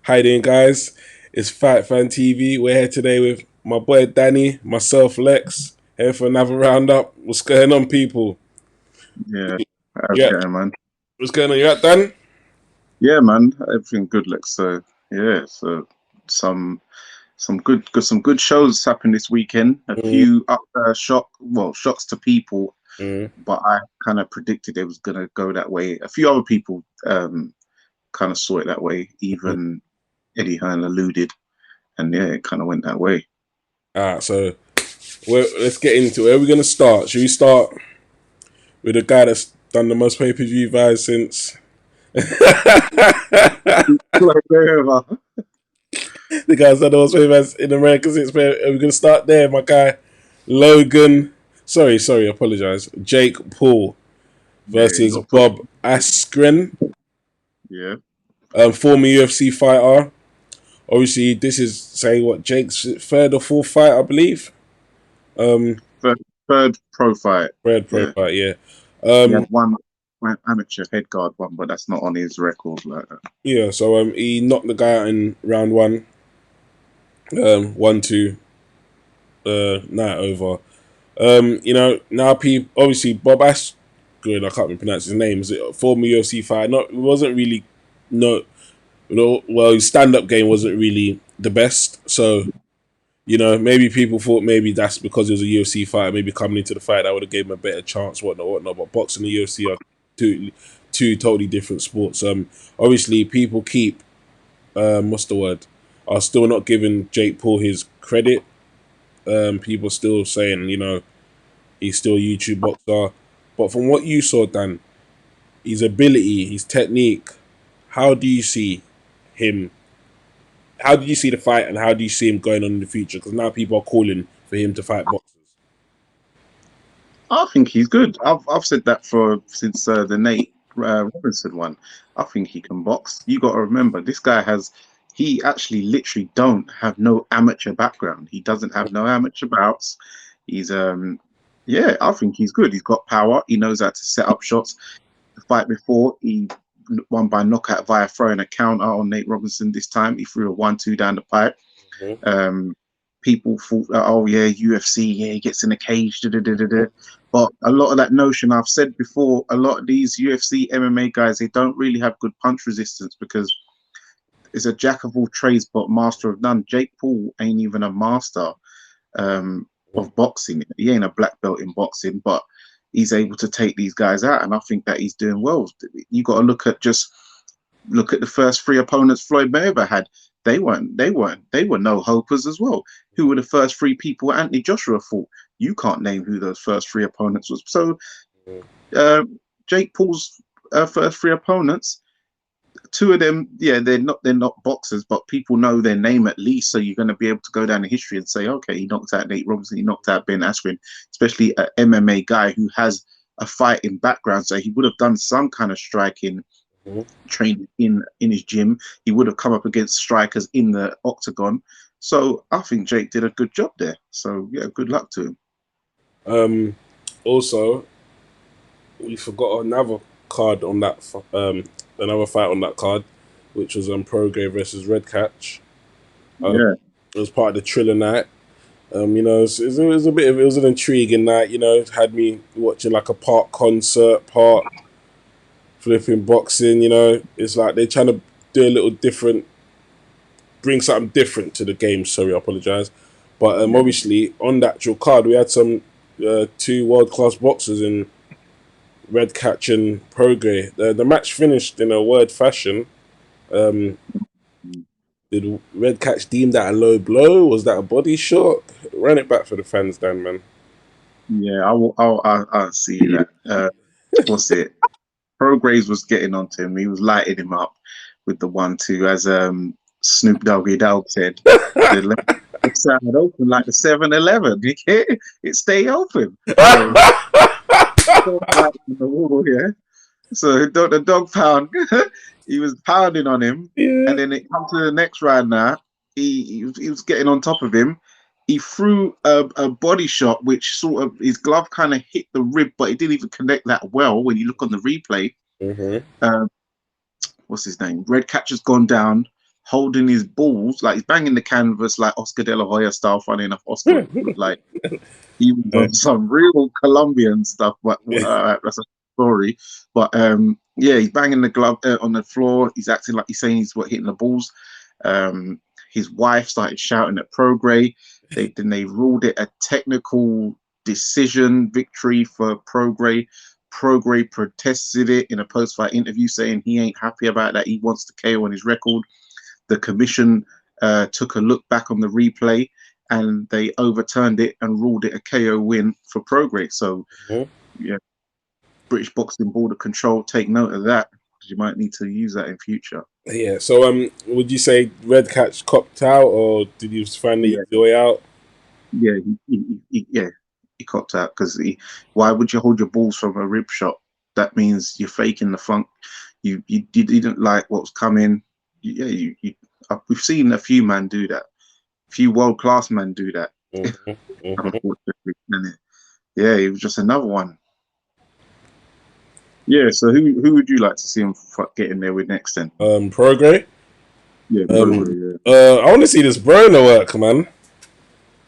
How you doing, guys? It's Fftv. We're here today with my boy Danny, myself Lex, here for another roundup. What's going on, people? Yeah, how's it Yeah, going, man? what's going on? You at Dan? Yeah, man, everything good. Like so, yeah. So some some good shows happened this weekend. A Mm, few shocks to people, mm. but I kind of predicted it was gonna go that way. A few other people kind of saw it that way. Even Eddie Hearn alluded, and yeah, it kind of went that way. Alright, so let's get into it. Where are we gonna start? Should we start with the guy that's done the most pay-per-view buys since Like wherever. the guy's done the most pay-per-view buys in America since? Are we gonna start there, my guy? Logan. Sorry, apologize. Jake Paul Yeah, you versus got put. Bob Askren, Yeah, former UFC fighter. Obviously, this is saying what Jake's third or fourth fight, I believe. Um, third, third pro fight. third pro Yeah, fight, yeah. he had Um, one amateur head guard one, but that's not on his record. Like that. yeah. So he knocked the guy out in round one. 1-2, night over. Now people obviously Bob Askren, I can't even pronounce his name. Is it former UFC fighter? Not, it wasn't really no. Well, his stand-up game wasn't really the best. So maybe people thought maybe that's because he was a UFC fighter. Maybe coming into the fight that would have gave him a better chance, whatnot. But boxing and UFC are two totally different sports. Obviously people keep what's the word? Are still not giving Jake Paul his credit. People still saying he's still a YouTube boxer, but from what you saw, Dan, his ability, his technique, how do you see him? How do you see the fight, and how do you see him going on in the future? Because now people are calling for him to fight boxers. I think he's good. I've said that for since the Nate Robinson one. I think he can box. You got to remember, this guy has. He actually literally don't have no amateur background. He doesn't have no amateur bouts. He's yeah, I think he's good. He's got power. He knows how to set up shots. The fight before, he won by knockout via throwing a counter on Nate Robinson. This time, he threw a 1-2 down the pipe. Mm-hmm. People thought, oh yeah, UFC, yeah, he gets in the cage, da, da, da, da, da. But a lot of that notion, I've said before, a lot of these UFC MMA guys, they don't really have good punch resistance because it's a jack of all trades but master of none. Jake Paul ain't even a master of boxing. He ain't a black belt in boxing, but he's able to take these guys out, and I think that he's doing well. You got to look at the first three opponents Floyd Mayweather had. They were no hopers as well. Who were the first three people Anthony Joshua fought? You can't name who those first three opponents was. So uh, Jake Paul's first three opponents, two of them, yeah, they're not boxers, but people know their name at least. So you're going to be able to go down in history and say, okay, he knocked out Nate Robinson, he knocked out Ben Askren, especially an MMA guy who has a fighting background. So he would have done some kind of striking Mm-hmm. training in his gym. He would have come up against strikers in the octagon. So I think Jake did a good job there. So yeah, good luck to him. Also, we forgot another card on that, another fight on that card, which was Prograde versus Red Catch. Yeah, It was part of the Triller night. It was a bit of, it was an intriguing night. It had me watching like a part concert, part flipping boxing. It's like they're trying to do a little different, bring something different to the game. Sorry, I apologize. But yeah. obviously on that actual card, we had some two world class boxers in Red Catch and Progre. The match finished in a word fashion. Um, did Red Catch deem that a low blow? Was that a body shot? Run it back for the fans, Dan, man. Yeah, I'll see that. What's it? Prograse was getting onto him. He was lighting him up with the 1-2, as Snoop Doggy Dogg said. The left side open like the 7-Eleven. You get it? It stay open. So like the wall, yeah. So the dog pound, he was pounding on him, Yeah. and then it comes to the next round. Now he was getting on top of him. He threw a body shot, which sort of his glove kind of hit the rib, but it didn't even connect that well when you look on the replay. Mm-hmm. Um, what's his name? Red Catcher's gone down. holding his balls, like he's banging the canvas like Oscar De La Hoya style. Funny enough, Oscar like he was on some real Colombian stuff, but that's a story. But yeah, he's banging the glove on the floor. He's acting like he's saying he's hitting the balls. Um, his wife started shouting at Prograis. Then they ruled it a technical decision victory for Prograis. Prograis protested it in a post-fight interview, saying he ain't happy about that. He wants the KO on his record. The commission took a look back on the replay and they overturned it and ruled it a KO win for Prograis. So, yeah, British Boxing Board of Control, take note of that because you might need to use that in future. Yeah. So would you say Red Catch copped out, or did you find the Yeah, easy way out? yeah, yeah. He copped out because why would you hold your balls from a rib shot? That means you're faking the funk. You didn't like what was coming. We've seen a few men do that. A few world class men do that. Unfortunately, yeah, it was just another one. Yeah, so who would you like to see him get in there with next then? Progress. Yeah, Prograis, I want to see this Broner work, man.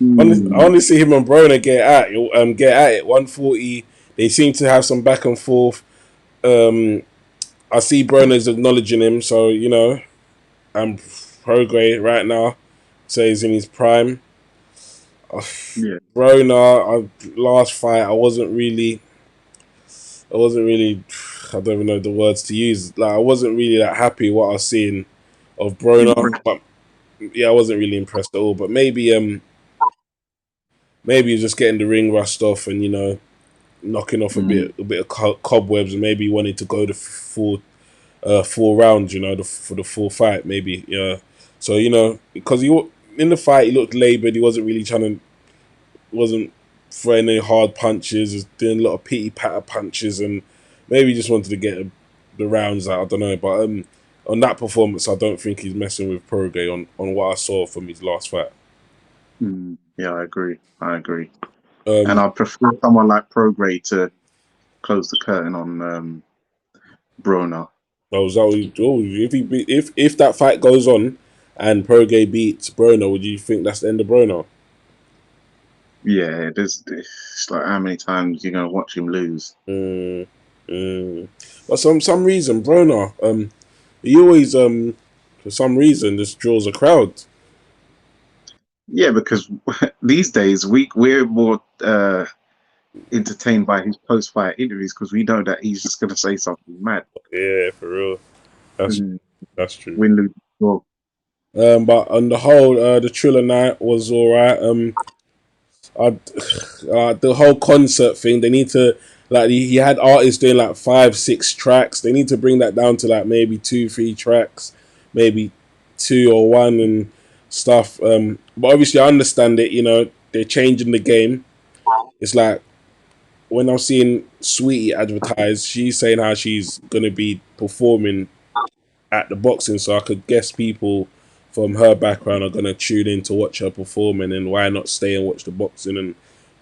I yeah. want to see him and Broner get at it. 140. They seem to have some back and forth. I see Broner's acknowledging him, so I'm Prograis right now. So he's in his prime. Yeah. Broner, last fight, I wasn't really, I don't even know the words to use. Like I wasn't really that happy what I was seeing of Broner, Impressed. but yeah, I wasn't really impressed at all. But maybe he's just getting the ring rust off and knocking off a bit of cobwebs, and maybe he wanted to go the full round, for the full fight, maybe. Yeah. So because he in the fight he looked laboured. He wasn't really wasn't throwing any hard punches. He was doing a lot of pity patter punches, and maybe he just wanted to get the rounds out. I don't know, but on that performance, I don't think he's messing with Prograis on what I saw from his last fight. Yeah, I agree. And Um, I prefer someone like Prograis to close the curtain on Broner. if that fight goes on and Prograis beats Broner, would you think that's the end of Broner? Yeah, it's like how many times you're gonna watch him lose. Mm, mm. But some reason Broner, he always for some reason just draws a crowd. Yeah, because these days we're more entertained by his post-fight interviews because we know that he's just gonna say something mad. Yeah, for real. That's Mm. that's true. Win, lose, draw. But on the whole, the Triller night was all right. I, the whole concert thing, they need to like he had artists doing like 5, 6 tracks. They need to bring that down to like maybe 2, 3 tracks, maybe two or one and stuff. But obviously, I understand it. They're changing the game. It's like when I'm seeing Sweetie advertised, she's saying how she's gonna be performing at the boxing, so I could guess people from her background are gonna tune in to watch her performing, and why not stay and watch the boxing and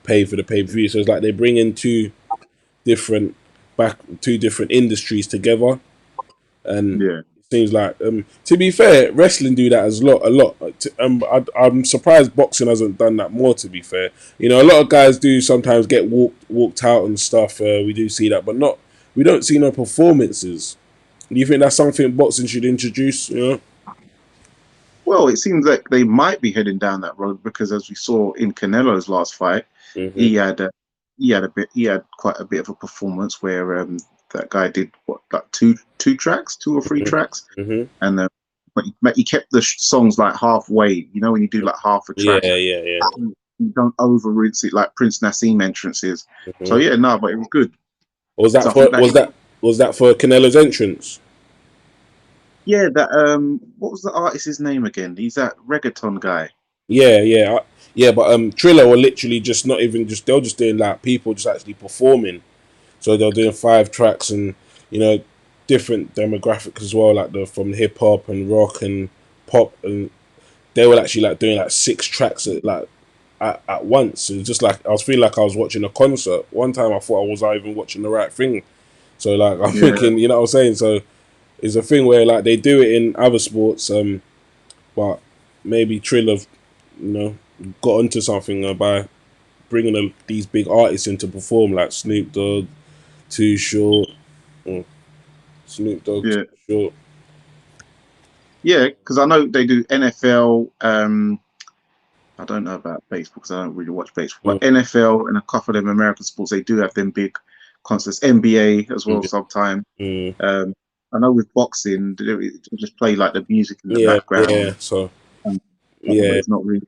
pay for the pay per view? So it's like they bring in different two different industries together, and Yeah. it seems like to be fair, wrestling do that as a lot. I'm surprised boxing hasn't done that more. To be fair, a lot of guys do sometimes get walked out and stuff. We do see that, but not we don't see no performances. Do you think that's something boxing should introduce? Well, it seems like they might be heading down that road because, as we saw in Canelo's last fight, Mm-hmm. he had a, he had quite a bit of a performance where that guy did what, like two tracks, 2 or 3 tracks, Mm-hmm. and but he kept the songs like halfway. You know when you do like half a Yeah, track, yeah, yeah. you don't over rinse it like Prince Nassim entrances. So Mm-hmm. yeah, no, but it was good. Was So that I think for that was that for Canelo's entrance? yeah, that what was the artist's name again? He's that reggaeton guy. Yeah, yeah, yeah. But Triller were literally just not even just they were just doing like people just actually performing. So they're doing 5 tracks and you know different demographics as well, like the from hip hop and rock and pop, and they were actually like doing like 6 tracks at once. It was just like I was feeling like I was watching a concert. One time I thought I was even watching the right thing. So like I'm Yeah, thinking, you know what I'm saying? So it's a thing where like they do it in other sports. but maybe Trill have, got onto something by bringing these big artists in to perform, like Snoop Dogg, Too Short, mm, Snoop Dogg, Too Yeah, Short. yeah, because I know they do NFL. I don't know about baseball because I don't really watch baseball, but Mm, NFL and a couple of them American sports, they do have them big concerts. NBA as well sometimes. mm, Um, I know with boxing, they just play like the music in the yeah, background, yeah. So and, but yeah, it's not really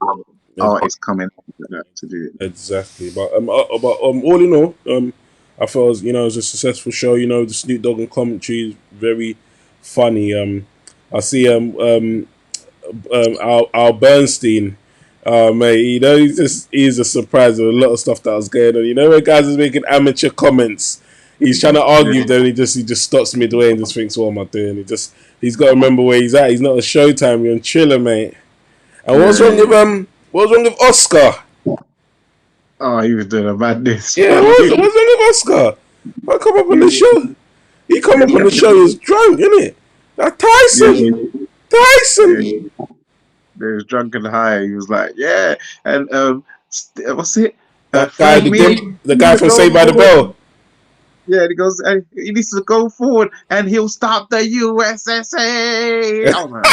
yeah, artists coming up with that to do it. exactly. But all in all, I felt it was a successful show. The Snoop Dogg and commentary is very funny. I see Al Bernstein. Mate, he's a surprise of a lot of stuff that was going on. When guys is making amateur comments, he's trying to Yeah, argue, then he just stops midway and just thinks, "What am I doing?" He's got to remember where he's at. He's not a Showtime. You're on Chiller, mate. And yeah, yeah. what's wrong with Oscar? Oh, he was doing a madness, Yeah, bro. what's wrong with Oscar? I come up on the show. He come up on the show. He's drunk, innit? That Tyson, Yeah, Tyson. yeah. He was drunk and high. He was like, yeah, and what's it? That guy, Frank Mir the needs guy to from go Saved by the forward. Bell. Yeah, and he goes, and he needs to go forward, and he'll stop the USSA. Oh man,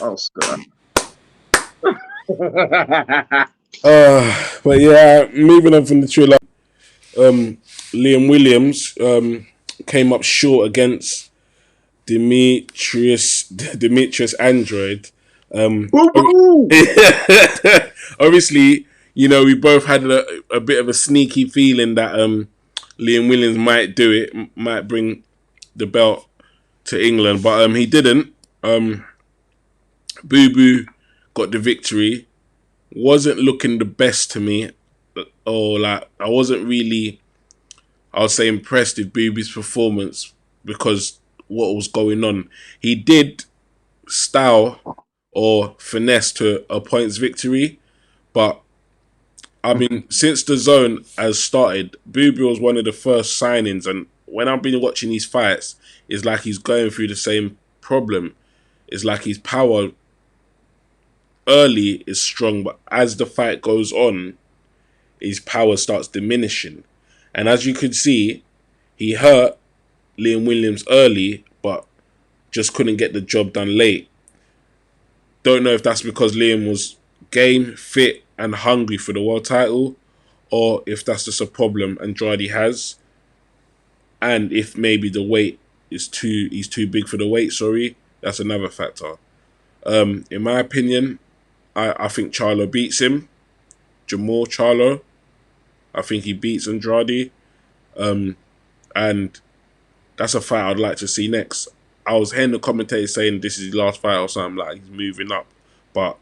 Oscar. But yeah, moving on from the thriller, Liam Williams came up short against Demetrius Andrade. Boo boo. Obviously, we both had a bit of a sneaky feeling that Liam Williams might do it, might bring the belt to England, but he didn't. Boo Boo got the victory. Wasn't looking the best to me, or like I wasn't really, I would say, impressed with Boo Boo's performance because what was going on. He did style or finesse to a points victory, but I mean, since the zone has started, Boo Boo was one of the first signings, and when I've been watching these fights, it's like he's going through the same problem. It's like his power early is strong, but as the fight goes on, his power starts diminishing. And as you could see, he hurt Liam Williams early, but just couldn't get the job done late. Don't know if that's because Liam was game, fit, and hungry for the world title, or if that's just a problem Andrade has, and if maybe the weight he's too big for the weight. Sorry, that's another factor. In my opinion, I think Charlo beats him. Jamal Charlo. I think he beats Andrade. And that's a fight I'd like to see next. I was hearing the commentators saying this is his last fight or something, like he's moving up. But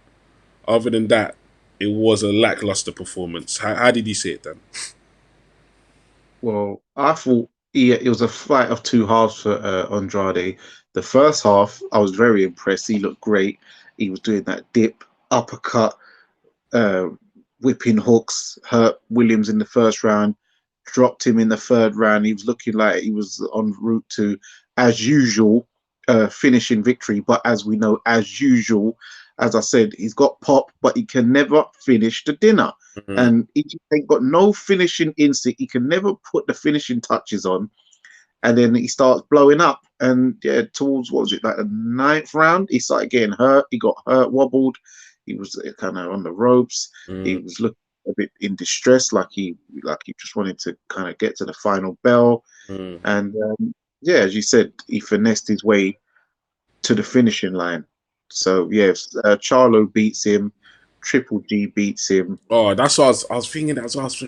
other than that, it was a lackluster performance. How did you see it then? Well, I thought it was a fight of two halves for Andrade. The first half, I was very impressed. He looked great. He was doing that dip, uppercut, uh, whipping hooks, hurt Williams in the first round, dropped him in the third round. He was looking like he was en route to, as usual, finishing victory. But as we know, as usual, as I said, he's got pop, but he can never finish the dinner. Mm-hmm. And he ain't got no finishing instinct. He can never put the finishing touches on. And then he starts blowing up. And yeah, towards what was it, like the ninth round, he started getting hurt. He got hurt, wobbled. He was kind of on the ropes. He Mm-hmm. was looking a bit in distress, like he just wanted to kind of get to the final bell. And yeah, as you said, he finessed his way to the finishing line. So yes, Charlo beats him. Triple G beats him. Oh, that's what I was thinking. That's what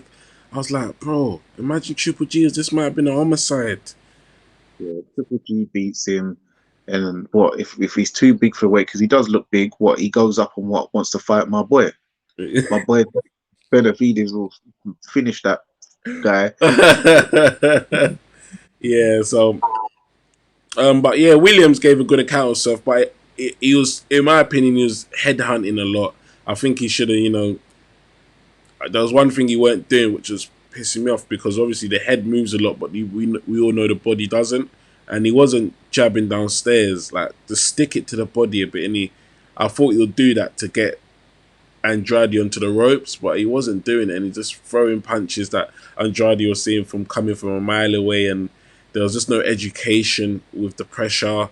I was like, bro, imagine Triple G. This might have been a homicide. Yeah, Triple G beats him. And what if he's too big for the weight? Because he does look big. What he goes up and what wants to fight my boy? My boy Benavides will finish that guy. Yeah. So, but yeah, Williams gave a good account of himself, but he was, in my opinion, he was headhunting a lot. I think he should have, there was one thing he weren't doing, which was pissing me off because obviously the head moves a lot, but we all know the body doesn't, and he wasn't jabbing downstairs, like just stick it to the body a bit. And I thought he'll do that to get Andrade onto the ropes, but he wasn't doing it, and he just throwing punches that Andrade was seeing from coming from a mile away, and there was just no education with the pressure,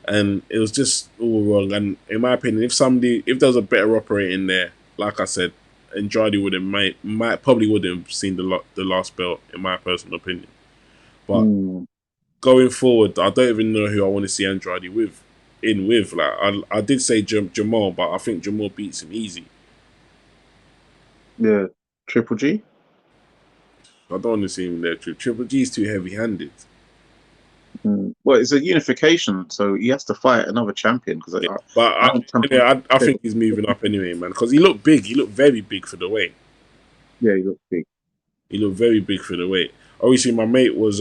and it was just all wrong. And in my opinion, if there was a better operator in there, like I said, Andrade would have might probably would have seen the last belt, in my personal opinion. But Mm, going forward, I don't even know who I want to see Andrade with. Like I did say Jamal, but I think Jamal beats him easy. yeah, Triple G. I don't want to see him there. Triple G is too heavy-handed. Mm. Well, it's a unification, so he has to fight another champion because Yeah. But I don't champion. I think he's moving up anyway, man. Because he looked big. He looked very big for the weight. Yeah, he looks big. He looked very big for the weight. Obviously, my mate was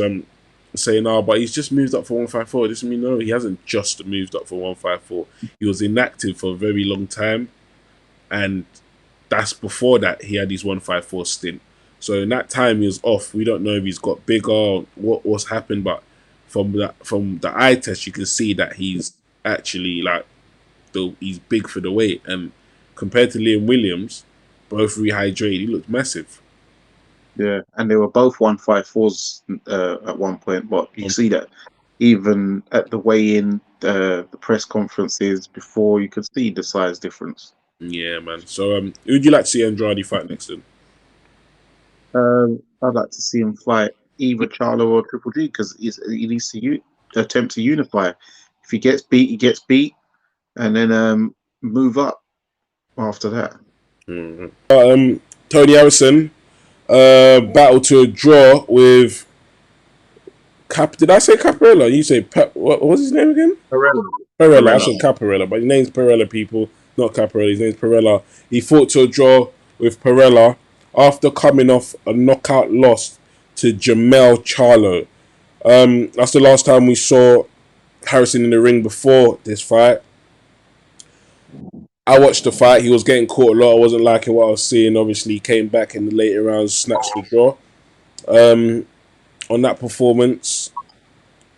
saying, "Oh, but he's just moved up for 154." This mean no, he hasn't just moved up for 154. He was inactive for a very long time, and that's before that he had his 154 stint. So in that time he was off. We don't know if he's got bigger, or what's happened, but from the eye test, you can see that he's actually like he's big for the weight. And compared to Liam Williams, both rehydrated, he looked massive. Yeah, and they were both 154s at one point, but you Um, see that even at the weigh-in, the press conferences before, you could see the size difference. yeah, man. So who'd you like to see Andrade fight next? Then I'd like to see him fight either Charlo or Triple G because he needs to attempt to unify. If he gets beat, he gets beat, and then move up after that. Tony Harrison battle to a draw with Cap. Did I say Caparella? You say what was his name again? Perella. Perella. I Perella. said Caparella, but his name's Perella, people, not Caparella. His name's Perella. He fought to a draw with Perella after coming off a knockout loss to Jamel Charlo. That's the last time we saw Harrison in the ring before this fight. I watched the fight. He was getting caught a lot. I wasn't liking what I was seeing. Obviously, he came back in the later rounds, snatched the draw. On that performance,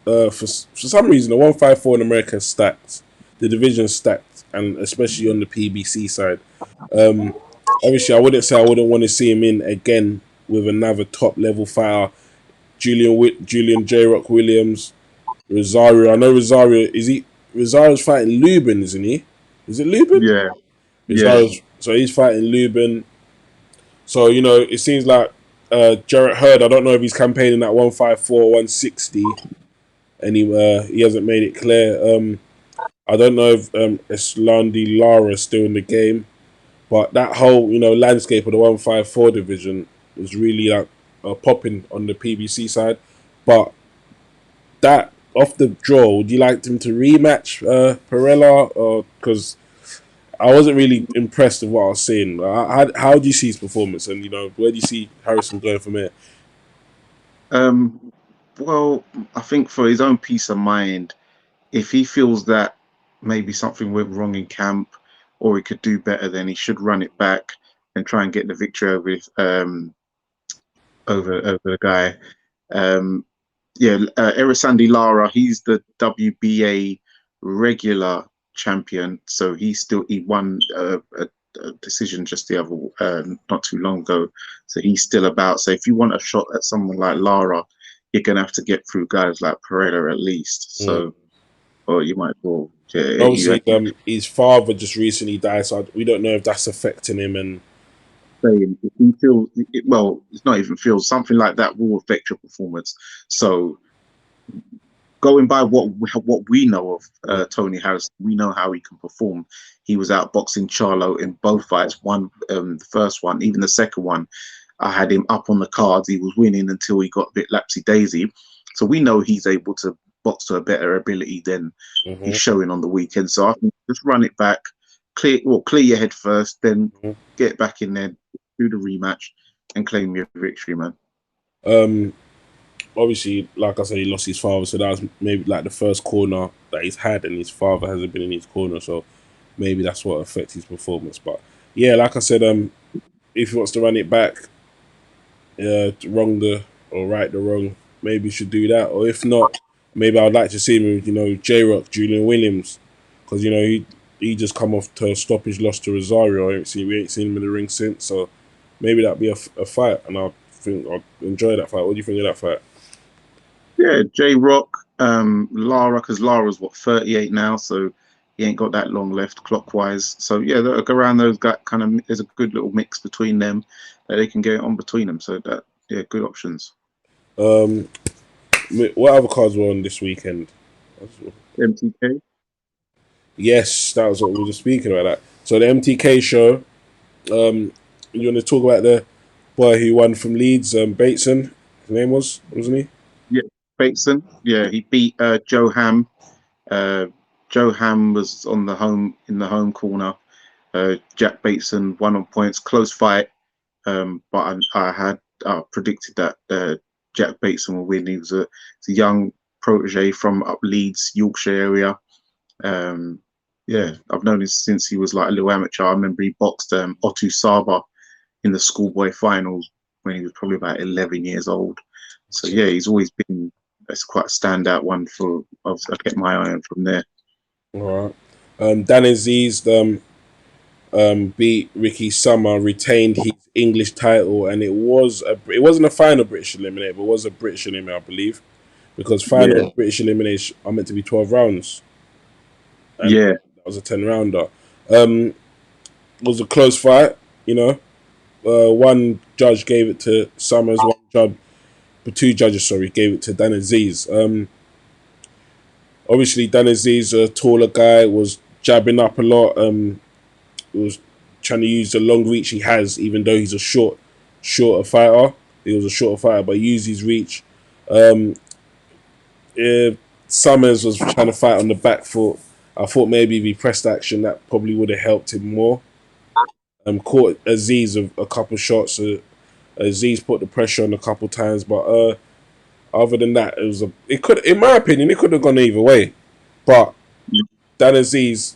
for some reason, the 154 in America is stacked. The division stacked, and especially on the PBC side. Um, Obviously, I wouldn't say I wouldn't want to see him in again with another top level fighter. Julian J Rock Williams, Rosario. I know Rosario is he. Rosario's fighting Lubin, isn't he? Is it Lubin? Yeah, yeah, Rosario's, so he's fighting Lubin. So it seems like Jarrett Hurd. I don't know if he's campaigning at 154, 160, and he hasn't made it clear. I don't know if Islandi Lara is still in the game, but that whole landscape of the 154 division was really like popping on the PBC side. But that off the draw, would you like him to rematch Perella, or because I wasn't really impressed with what I was seeing? How do you see his performance, and where do you see Harrison going from here? Um, well, I think for his own peace of mind, if he feels that maybe something went wrong in camp or he could do better, then he should run it back and try and get the victory over the guy. Um, yeah, Erisandi Lara, he's the WBA regular champion, so he won a decision just the other not too long ago, so he's still about. So if you want a shot at someone like Lara, you're gonna have to get through guys like Pereira at least. Mm. So, or you might well, yeah, Obviously, his father just recently died, so we don't know if that's affecting him. And saying if he feels well, it's not even feels something like that will affect your performance. So going by what we know of Tony Harris, we know how he can perform. He was outboxing Charlo in both fights. The first one, even the second one, I had him up on the cards. He was winning until he got a bit lapsy daisy. So we know he's able to box to a better ability than he's Mhm, showing on the weekend. So I think just run it back, clear your head first, then mhm. get back in there, do the rematch, and claim your victory, man. um, Obviously, like I said, he lost his father, so that was maybe like the first corner that he's had, and his father hasn't been in his corner, so maybe that's what affects his performance. But yeah, like I said, if he wants to run it back, wrong the or right the wrong, maybe he should do that. Or if not, maybe I'd like to see him with J Rock, Julian Williams, because he just come off to a stoppage loss to Rosario. We ain't seen him in the ring since, so maybe that'd be a fight, and I think I'd enjoy that fight. What do you think of that fight? Yeah, J Rock, Lara, because Lara's what 38 now, so he ain't got that long left clockwise. So yeah, around those got kind of there's a good little mix between them that they can get on between them. So that yeah, good options. Um, what other cards were on this weekend? MTK. Yes, that was what we were speaking about. That so the MTK show. You want to talk about the boy who won from Leeds, Bateson? His name wasn't he? Yeah, Bateson. Yeah, he beat Joe Ham. Uh, Joe Ham was on the home in the home corner. Jack Bateson won on points, close fight. But I had predicted that Jack Bateson will win. He's a young protege from up Leeds, Yorkshire area. Um, yeah, I've known him since he was like a little amateur. I remember he boxed Otu Saba in the schoolboy finals when he was probably about 11 years old. So yeah, he's always been that's quite a standout one for. I kept my eye on from there. All right. Dan Azeez beat Ricky Summer, retained his English title, and it wasn't a final British eliminator, but it was a British eliminator, I believe, because Yeah, final British elimination are meant to be 12 rounds, and yeah, that was a 10 rounder. It was a close fight, you know. One judge gave it to Summers, one judge, but two judges, sorry, gave it to Dan Azeez. Obviously, Dan Azeez, a taller guy, was jabbing up a lot. Was trying to use the long reach he has, even though he's a shorter fighter. He was a shorter fighter, but he used his reach. Um, Summers was trying to fight on the back foot. I thought maybe if he pressed action, that probably would have helped him more. Caught Azeez a couple shots. Azeez put the pressure on a couple times, but other than that, it could, in my opinion, it could have gone either way. But Dan Azeez,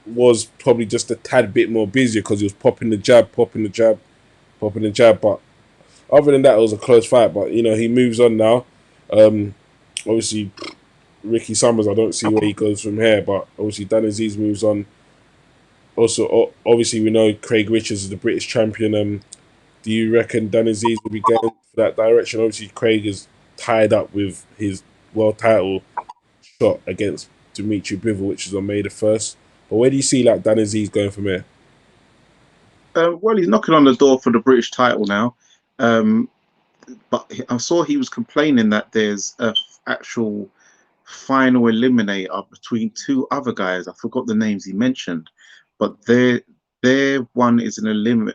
was probably just a tad bit more busier because he was popping the jab, popping the jab, popping the jab. But other than that, it was a close fight. But he moves on now. Obviously, Ricky Summers, I don't see where he goes from here. But obviously, Dan Azeez moves on. Also, obviously, we know Craig Richards is the British champion. Do you reckon Dan Azeez will be going for that direction? Obviously, Craig is tied up with his world title shot against Demetrius, which is on May the 1st. But where do you see like Dan Azeez going from here? well, he's knocking on the door for the British title now. Um, but I saw he was complaining that there's a actual final eliminator between two other guys. I forgot the names he mentioned, but their one is an eliminator.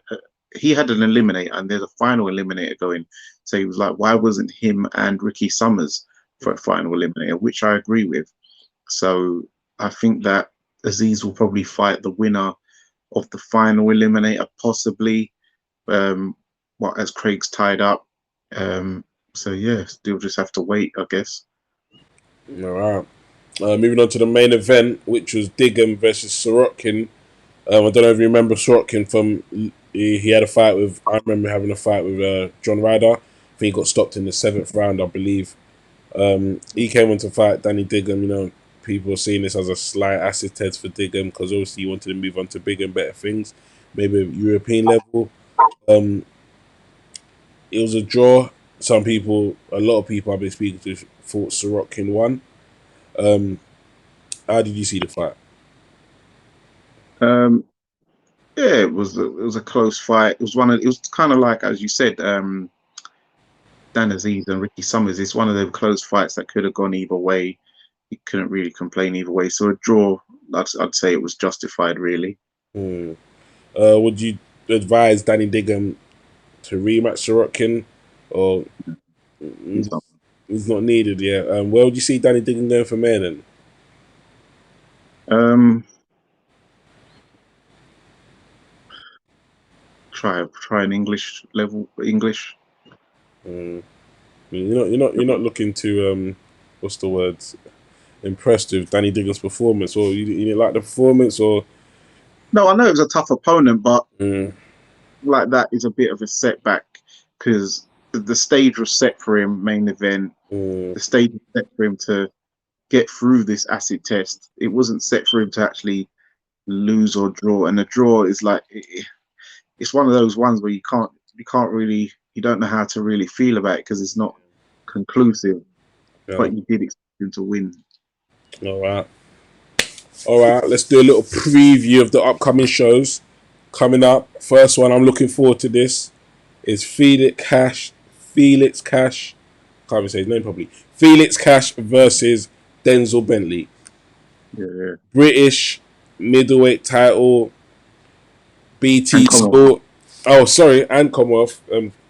He had an eliminator, and there's a final eliminator going. So he was like, "Why wasn't him and Ricky Summers for a final eliminator?" Which I agree with. So I think that Azeez will probably fight the winner of the final eliminator, possibly. What as Craig's tied up. So yeah, they'll just have to wait, I guess. All right. Moving on to the main event, which was Dignum versus Sorokin. I don't know if you remember Sorokin from. He had a fight with. I remember having a fight with John Ryder. I think he got stopped in the 7th round, I believe. He came on to fight Danny Dignum. People are seeing this as a slight acid test for Dignum because obviously he wanted to move on to bigger and better things, maybe European level. Um, it was a draw. A lot of people I've been speaking to thought Sorokin won. Um, how did you see the fight? Um, yeah, it was a close fight. It was kind of like as you said, Dan Azeez and Ricky Summers. It's one of the close fights that could have gone either way. You couldn't really complain either way. So a draw, I'd say it was justified, really. Hmm. Would you advise Danny Dignum to rematch Sorokin, or He's not. it's not needed yet? Where would you see Danny Dignum going from there then? Um, try an English level English. Hmm. You're not looking to what's the words, impressed with Danny Dignum's performance, or you didn't like the performance, or No, I know it was a tough opponent, but mm, like that is a bit of a setback because the stage was set for him. Main event. Mm, The stage was set for him to get through this acid test. It wasn't set for him to actually lose or draw. And the draw is like it's one of those ones where you can't really you don't know how to really feel about it because it's not conclusive. yeah. But you did expect him to win. All right. All right. Let's do a little preview of the upcoming shows coming up. First one, I'm looking forward to this. Is Felix Cash. Felix Cash. Can't even say his name properly. Felix Cash versus Denzel Bentley. Yeah, British middleweight title. and BT come on, Sport. Oh, sorry, and Commonwealth.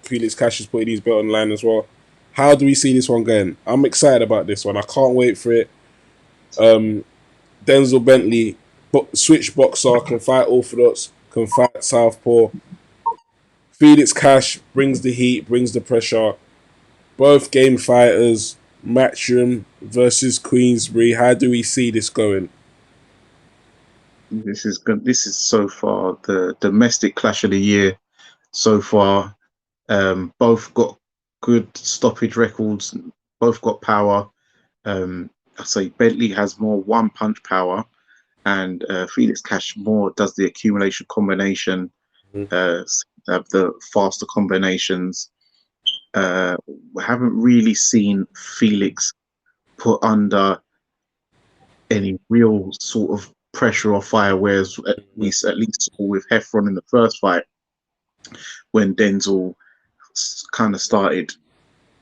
Felix Cash is putting his belt online as well. How do we see this one going? I'm excited about this one. I can't wait for it. Um, Denzel Bentley, switch boxer, can fight orthodox, can fight southpaw. Felix Cash brings the heat, brings the pressure. Both game fighters. Matchroom versus Queensbury. How do we see this going? this is good. This is so far the domestic clash of the year so far. Both got good stoppage records. Both got power. I say Bentley has more one punch power, and Felix Cash more does the accumulation combination. Mhm. Have the faster combinations. We haven't really seen Felix put under any real sort of pressure or fire, whereas we at least saw with Heffron in the first fight when Denzel kind of started.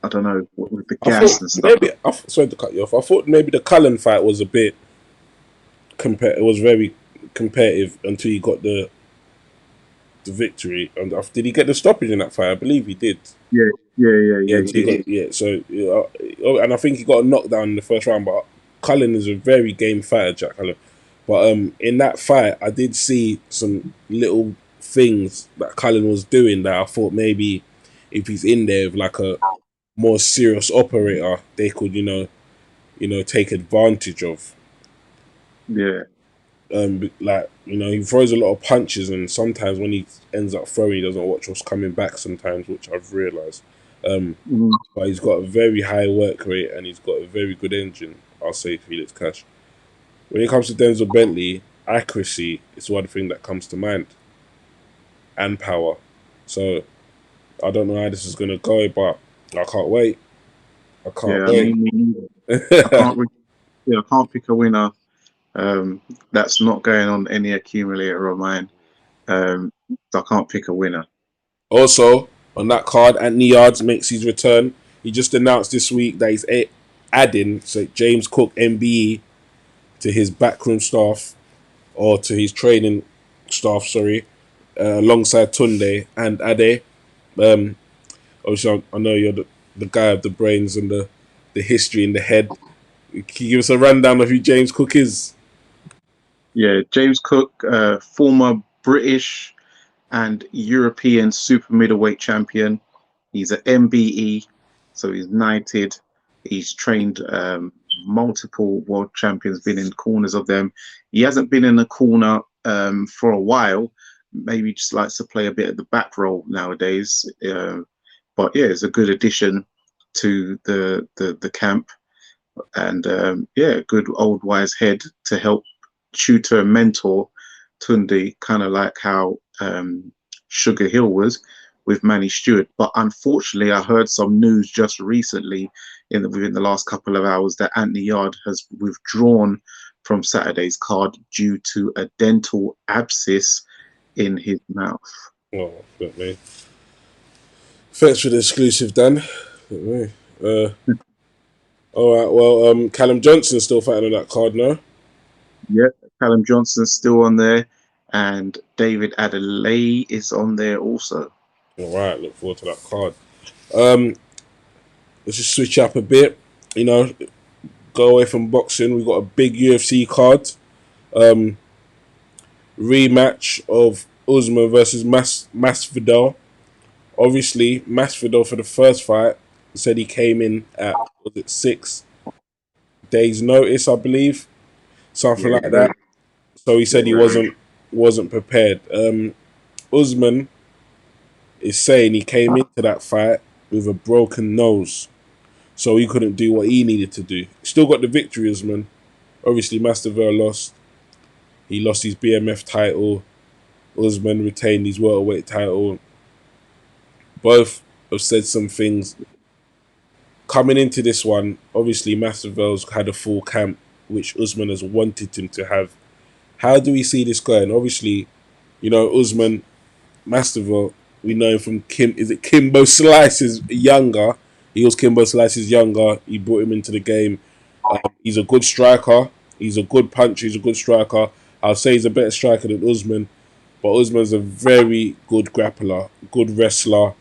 I don't know with the I thought gas and stuff. maybe. Sorry to cut you off. I thought maybe the Cullen fight was a bit It was very competitive until he got the victory. And did he get the stoppage in that fight? I believe he did. Yeah, Yeah, he until he did. got So and I think he got a knockdown in the first round. But Cullen is a very game fighter, Jack Cullen. But in that fight, I did see some little things that Cullen was doing that I thought maybe if he's in there with like a more serious operator, they could take advantage of. Yeah, Like he throws a lot of punches, and sometimes when he ends up throwing, he doesn't watch what's coming back. Sometimes, which I've realised. Um, mm, but he's got a very high work rate, and he's got a very good engine. I'll say Felix Cash. When it comes to Denzel Bentley, accuracy is one thing that comes to mind, and power. So I don't know how this is gonna go, but I can't wait. I can't yeah. I wait. mean, I can't. Yeah, I can't pick a winner. That's not going on any accumulator of mine. So I can't pick a winner. Also, on that card, Anthony Yards makes his return. He just announced this week that he's adding James Cook MBE to his backroom staff or to his training staff, sorry, alongside Tunde and Ade. Um, Obviously, I know you're the guy of the brains and the history in the head. Can you give us a rundown of who James Cook is? Yeah, James Cook, former British and European super middleweight champion. He's an MBE, so he's knighted. He's trained multiple world champions, been in corners of them. He hasn't been in a corner for a while. Maybe just likes to play a bit of the back role nowadays. But yeah, it's a good addition to the camp, and yeah, good old wise head to help tutor and mentor Tunde, kind of like how Sugar Hill was with Manny Stewart. But unfortunately, I heard some news just recently, within the last couple of hours, that Anthony Yard has withdrawn from Saturday's card due to a dental abscess in his mouth. Oh, fuck me. Thanks for the exclusive, Dan. Fuck me. All right. Well, Callum Johnson's still fighting on that card, no? Yeah, Callum Johnson's still on there, and David Adelaide is on there also. All right. Look forward to that card. Um, let's just switch up a bit. You know, go away from boxing. We got a big UFC card. Um, Rematch of Usman versus Masvidal. Obviously, Masvidal for the first fight said he came in at was it 6 days notice, I believe, something Yeah, like that. So he said he yeah, wasn't prepared. Usman is saying he came into that fight with a broken nose, so he couldn't do what he needed to do. Still got the victory, Usman. Obviously, Masvidal lost. He lost his BMF title. Usman retained his welterweight title. Both have said some things coming into this one. Obviously, Masvidal's had a full camp, which Usman has wanted him to have. How do we see this going? Obviously, Usman, Masvidal, we know him from Kimbo Slice's younger. He was Kimbo Slice's younger. He brought him into the game. He's a good striker. He's a good puncher. He's a good striker. I'll say he's a better striker than Usman, but Usman's a very good grappler, good wrestler.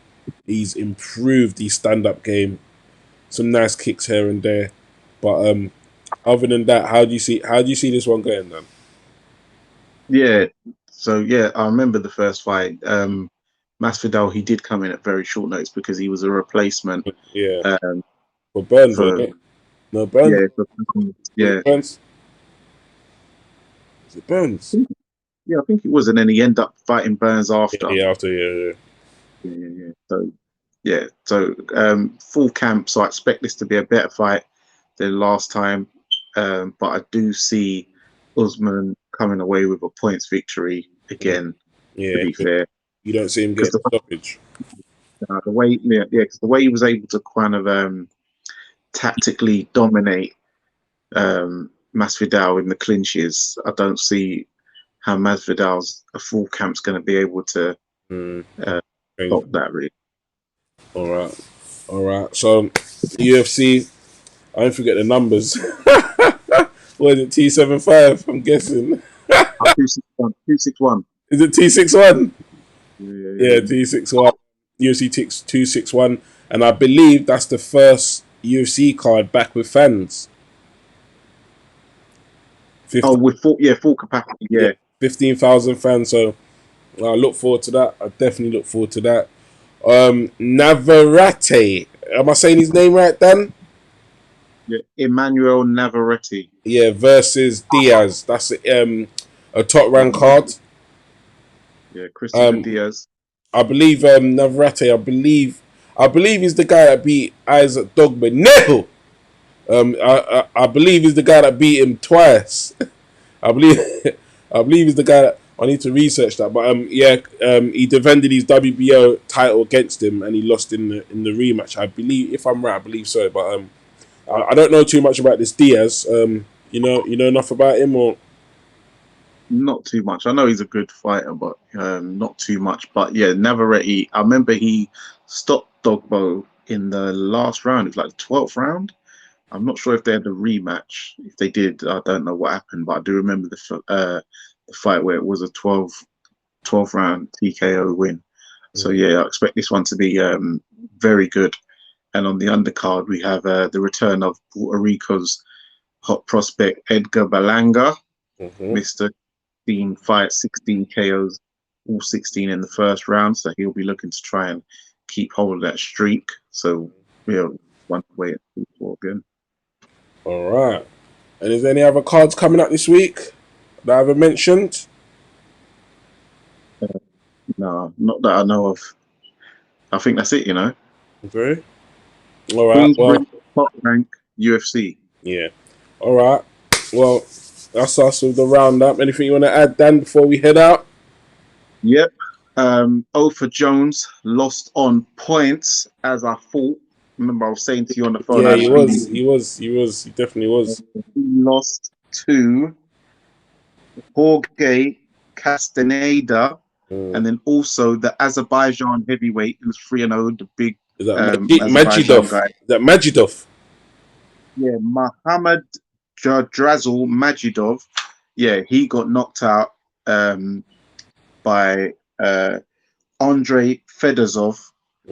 He's improved his stand-up game. Some nice kicks here and there, but other than that, how do you see this one going then? Yeah. So yeah, I remember the first fight. Masvidal, he did come in at very short notice because he was a replacement. Yeah, Um, for Burns, for wasn't it? No, Burns. yeah, Was it yeah, Burns? Was it Burns? yeah. I think it was, and then he ended up fighting Burns after. Yeah, after yeah. Yeah. So full camp. So I expect this to be a better fight than last time. But I do see Usman coming away with a points victory again. To Yeah, be fair, you don't see him because get stoppage. the way, because the way he was able to kind of tactically dominate Masvidal in the clinches, I don't see how Masvidal's a full camp's going to be able to stop that. Really. All right. So UFC, I don't forget the numbers. What is it? T75. I'm guessing. 261. 261. Is it T61? Yeah. Yeah, T61. UFC 261, and I believe that's the first UFC card back with fans. 15, Oh, with full capacity. Yeah. 15,000 fans. So I look forward to that. I definitely look forward to that. Navarrete. Am I saying his name right, Dan? Yeah. Emmanuel Navarrete. Yeah, versus Diaz. That's a top rank card. Yeah, Christopher Diaz. I believe Navarrete. I believe he's the guy that beat Isaac Dogba. No. I believe he's the guy that beat him twice. I believe he's the guy that, I need to research that. But he defended his WBO title against him and he lost in the rematch. I believe, if I'm right, I believe so. But I don't know too much about this Diaz. You know enough about him or? Not too much. I know he's a good fighter, but not too much. But yeah, Navarrete. I remember he stopped Dogbo in the last round. It was like the 12th round. I'm not sure if they had a rematch. If they did, I don't know what happened. But I do remember the fight where it was a 12 round TKO win. So yeah, I expect this one to be very good. And on the undercard, we have the return of Puerto Rico's hot prospect Edgar Berlanga, Mr. 16 fights, 16 KOs, all 16 in the first round. So he'll be looking to try and keep hold of that streak. So one way again. All right. And is there any other cards coming up this week that I haven't mentioned? No, not that I know of. I think that's it. Okay. All right. Well, top rank UFC. Yeah. All right. Well, that's us with the roundup. Anything you want to add, Dan, before we head out? Yep. Ofer Jones lost on points, as I thought. Remember, I was saying to you on the phone. Yeah, he was. He definitely was. He lost to Jorge Castaneda, and then also the Azerbaijan heavyweight, who's 3-0, the big Is that Azerbaijan guy. Is that Majidov? Yeah, Muhammad Jadrazel Majidov. Yeah, he got knocked out by Andre Fedosov,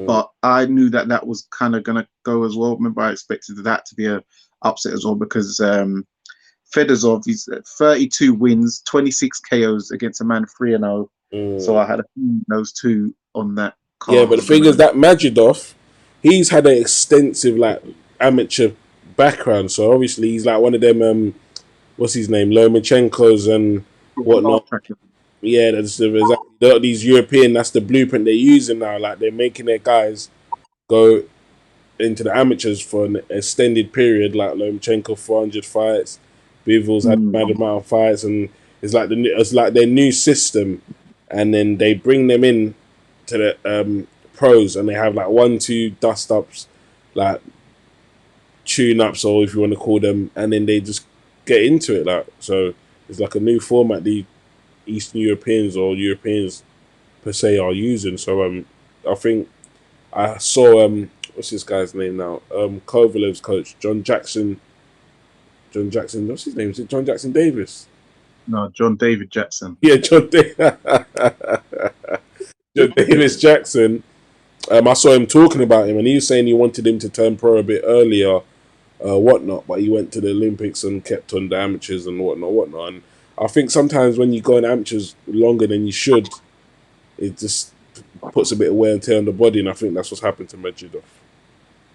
but I knew that was kind of going to go as well. Remember, I expected that to be a upset as well because Fedosov is 32 wins, 26 KOs against a man 3-0. So I had those two on that card. Yeah, but the thing is that Majidov, he's had an extensive amateur background. So obviously he's like one of them. What's his name? Lomachenko's and whatnot. Yeah, that's exactly these European. That's the blueprint they're using now. Like they're making their guys go into the amateurs for an extended period, like Lomachenko 400 fights, Bivol's had a Mm. mad amount of fights, and it's like their new system, and then they bring them in to the pros, and they have like 1-2 dust ups, like tune ups, or if you want to call them, and then they just get into it. Like, so it's like a new format the Eastern Europeans or Europeans per se are using. So I think I saw what's this guy's name now? Kovalev's coach, John Jackson. John Jackson, what's his name? Is it John Jackson Davis? No, John David Jackson. Yeah, John Davis Jackson. I saw him talking about him, and he was saying he wanted him to turn pro a bit earlier, whatnot. But he went to the Olympics and kept on the amateurs and whatnot. And I think sometimes when you go in amateurs longer than you should, it just puts a bit of wear and tear on the body, and I think that's what's happened to Medvedev.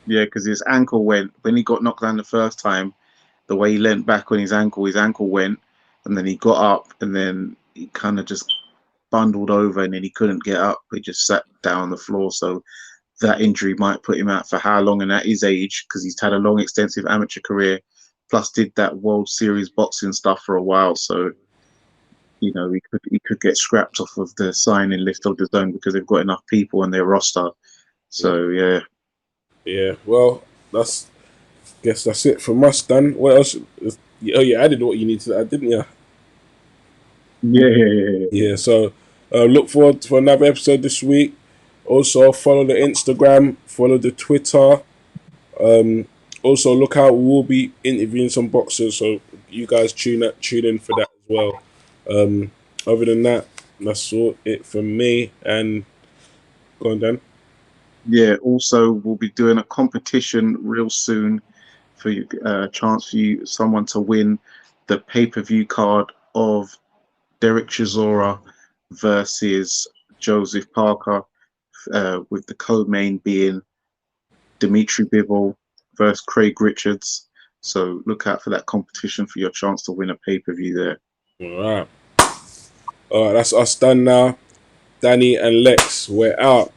Yeah, because his ankle went when he got knocked down the first time. The way he leant back on his ankle went, and then he got up, and then he kind of just bundled over, and then he couldn't get up. He just sat down on the floor. So that injury might put him out for how long? And at his age, because he's had a long, extensive amateur career, plus did that World Series boxing stuff for a while. So he could get scrapped off of the signing list of the zone because they've got enough people on their roster. Yeah, So yeah. yeah. Well, that's guess that's it from us, Dan. What else? Oh, you added what you need to add, didn't you? Yeah, yeah, yeah, yeah. Yeah. So look forward for another episode this week. Also, follow the Instagram, follow the Twitter. Um, Also, look out. We'll be interviewing some boxers, so you guys tune in for that as well. Um, Other than that, that's all it from me. And go on, Dan. Yeah, also, we'll be doing a competition real soon for you, chance for you, someone to win the pay-per-view card of Derek Chisora versus Joseph Parker, with the co-main being Dimitri Bivol versus Craig Richards. So look out for that competition for your chance to win a pay-per-view there. All right. All right. That's us done now. Danny and Lex, we're out.